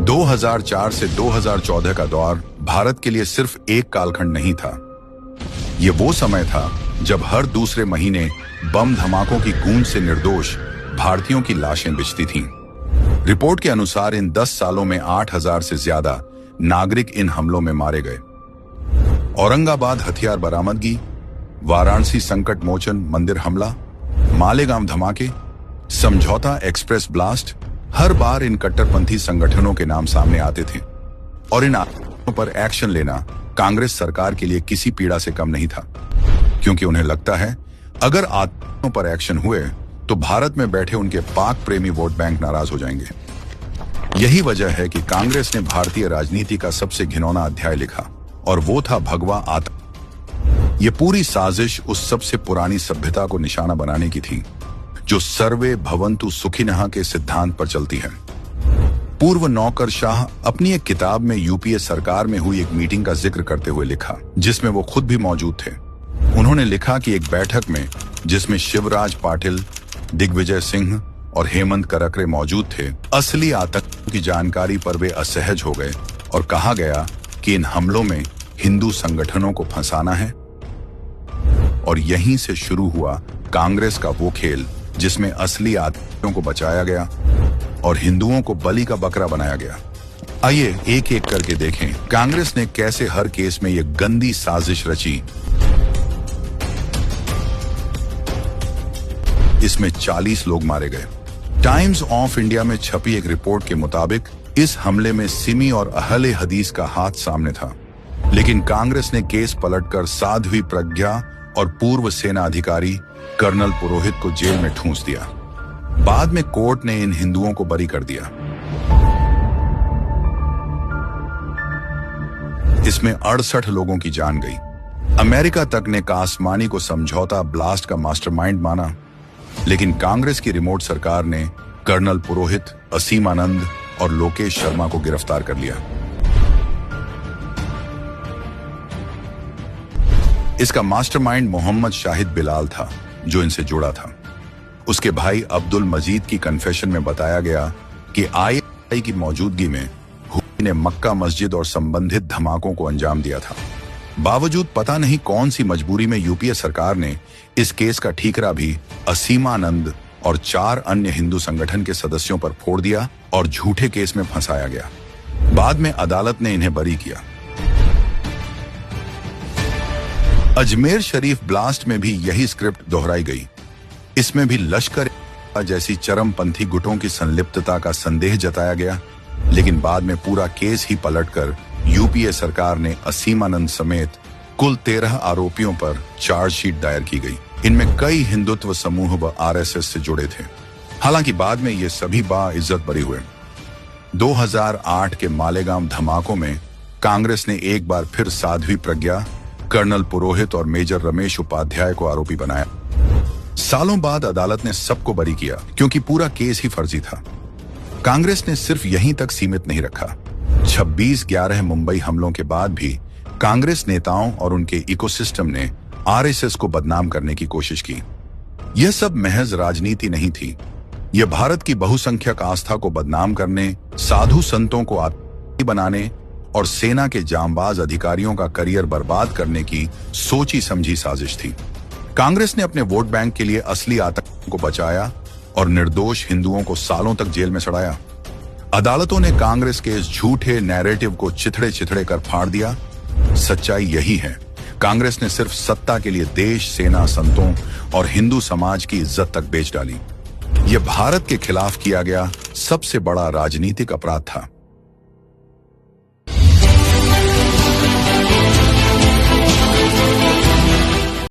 2004 से 2014 का दौर भारत के लिए सिर्फ एक कालखंड नहीं था। ये वो समय था जब हर दूसरे महीने बम धमाकों की गूंज से निर्दोष भारतीयों की लाशें बिछती थीं। रिपोर्ट के अनुसार इन 10 सालों में 8000 से ज्यादा नागरिक इन हमलों में मारे गए। औरंगाबाद हथियार बरामदगी, वाराणसी संकट मोचन मंदिर हमला, मालेगांव धमाके, समझौता एक्सप्रेस ब्लास्ट, हर बार इन कट्टरपंथी संगठनों के नाम सामने आते थे और इन आरोपों पर एक्शन लेना कांग्रेस सरकार के लिए किसी पीड़ा से कम नहीं था, क्योंकि उन्हें लगता है अगर आतंकियों पर एक्शन हुए तो भारत में बैठे उनके पाक प्रेमी वोट बैंक नाराज हो जाएंगे। यही वजह है कि कांग्रेस ने भारतीय राजनीति का सबसे घिनौना अध्याय लिखा और वो था भगवा आतंक। ये पूरी साजिश उस सबसे पुरानी सभ्यता को निशाना बनाने की थी जो सर्वे भवन्तु सुखिनः के सिद्धांत पर चलती है। पूर्व नौकर शाह अपनी एक किताब में यूपीए सरकार में हुई एक मीटिंग का जिक्र करते हुए लिखा, जिसमें वो खुद भी मौजूद थे। उन्होंने लिखा कि एक बैठक में जिसमें शिवराज पाटिल, दिग्विजय सिंह और हेमंत करकरे मौजूद थे, असली आतंकियों की जानकारी पर वे असहज हो गए और कहा गया कि इन हमलों में हिंदू संगठनों को फंसाना है। और यहीं से शुरू हुआ कांग्रेस का वो खेल जिसमें असली आतंकियों को बचाया गया और हिंदुओं को बलि का बकरा बनाया गया। आइए एक एक करके देखें कांग्रेस ने कैसे हर केस में ये गंदी साजिश रची। इसमें 40 लोग मारे गए। टाइम्स ऑफ इंडिया में छपी एक रिपोर्ट के मुताबिक इस हमले में सिमी और अहले हदीस का हाथ सामने था, लेकिन कांग्रेस ने केस पलटकर साध्वी प्रज्ञा और पूर्व सेना अधिकारी कर्नल पुरोहित को जेल में ठूंस दिया। बाद में कोर्ट ने इन हिंदुओं को बरी कर दिया। इसमें 68 लोगों की जान गई। अमेरिका तक ने कासमानी को समझौता ब्लास्ट का मास्टरमाइंड माना, लेकिन कांग्रेस की रिमोट सरकार ने कर्नल पुरोहित, असीम आनंद और लोकेश शर्मा को गिरफ्तार कर लिया। इसका मास्टरमाइंड मोहम्मद शाहिद बिलाल था जो इनसे जुड़ा था। उसके भाई अब्दुल मजीद की कन्फेशन में बताया गया कि आईएसआई की मौजूदगी में हुई ने मक्का मस्जिद और संबंधित धमाकों को अंजाम दिया था। बावजूद पता नहीं कौन सी मजबूरी में यूपीए सरकार ने इस केस का ठीकरा भी असीमानंद और 4 अन्य हिंदू संगठन के सदस्यों पर फोड़ दिया और झूठे केस में फंसाया गया। बाद में अदालत ने इन्हें बरी किया। अजमेर शरीफ ब्लास्ट में भी यही स्क्रिप्ट दोहराई गई। इसमें भी लश्कर जैसी चरमपंथी गुटों की संलिप्तता का संदेह जताया गया, लेकिन बाद में पूरा केस ही पलटकर यूपीए सरकार ने असीमानंद समेत कुल 13 आरोपियों पर चार्जशीट दायर की गई। इनमें कई हिंदुत्व समूह व आरएसएस से जुड़े थे। हालांकि बाद में ये सभी बाइज्जत बरी हुए। 2008 के मालेगांव धमाकों में कांग्रेस ने एक बार फिर साध्वी प्रज्ञा, कर्नल पुरोहित और मेजर रमेश उपाध्याय को आरोपी बनाया। सालों बाद अदालत ने सबको बरी किया क्योंकि पूरा केस ही फर्जी था। कांग्रेस ने सिर्फ यहीं तक सीमित नहीं रखा। 26/11 मुंबई हमलों के बाद भी कांग्रेस नेताओं और उनके इकोसिस्टम ने आरएसएस को बदनाम करने की कोशिश की। यह सब महज राजनीति नहीं थी। यह भारत की बहुसंख्यक आस्था को बदनाम करने, साधु संतों को आतंकी बनाने और सेना के जांबाज अधिकारियों का करियर बर्बाद करने की सोची समझी साजिश थी। कांग्रेस ने अपने वोट बैंक के लिए असली आतंकियों को बचाया और निर्दोष हिंदुओं को सालों तक जेल में सड़ाया। अदालतों ने कांग्रेस के इस झूठे नैरेटिव को चिथड़े चिथड़े कर फाड़ दिया। सच्चाई यही है, कांग्रेस ने सिर्फ सत्ता के लिए देश, सेना, संतों और हिंदू समाज की इज्जत तक बेच डाली। यह भारत के खिलाफ किया गया सबसे बड़ा राजनीतिक अपराध था।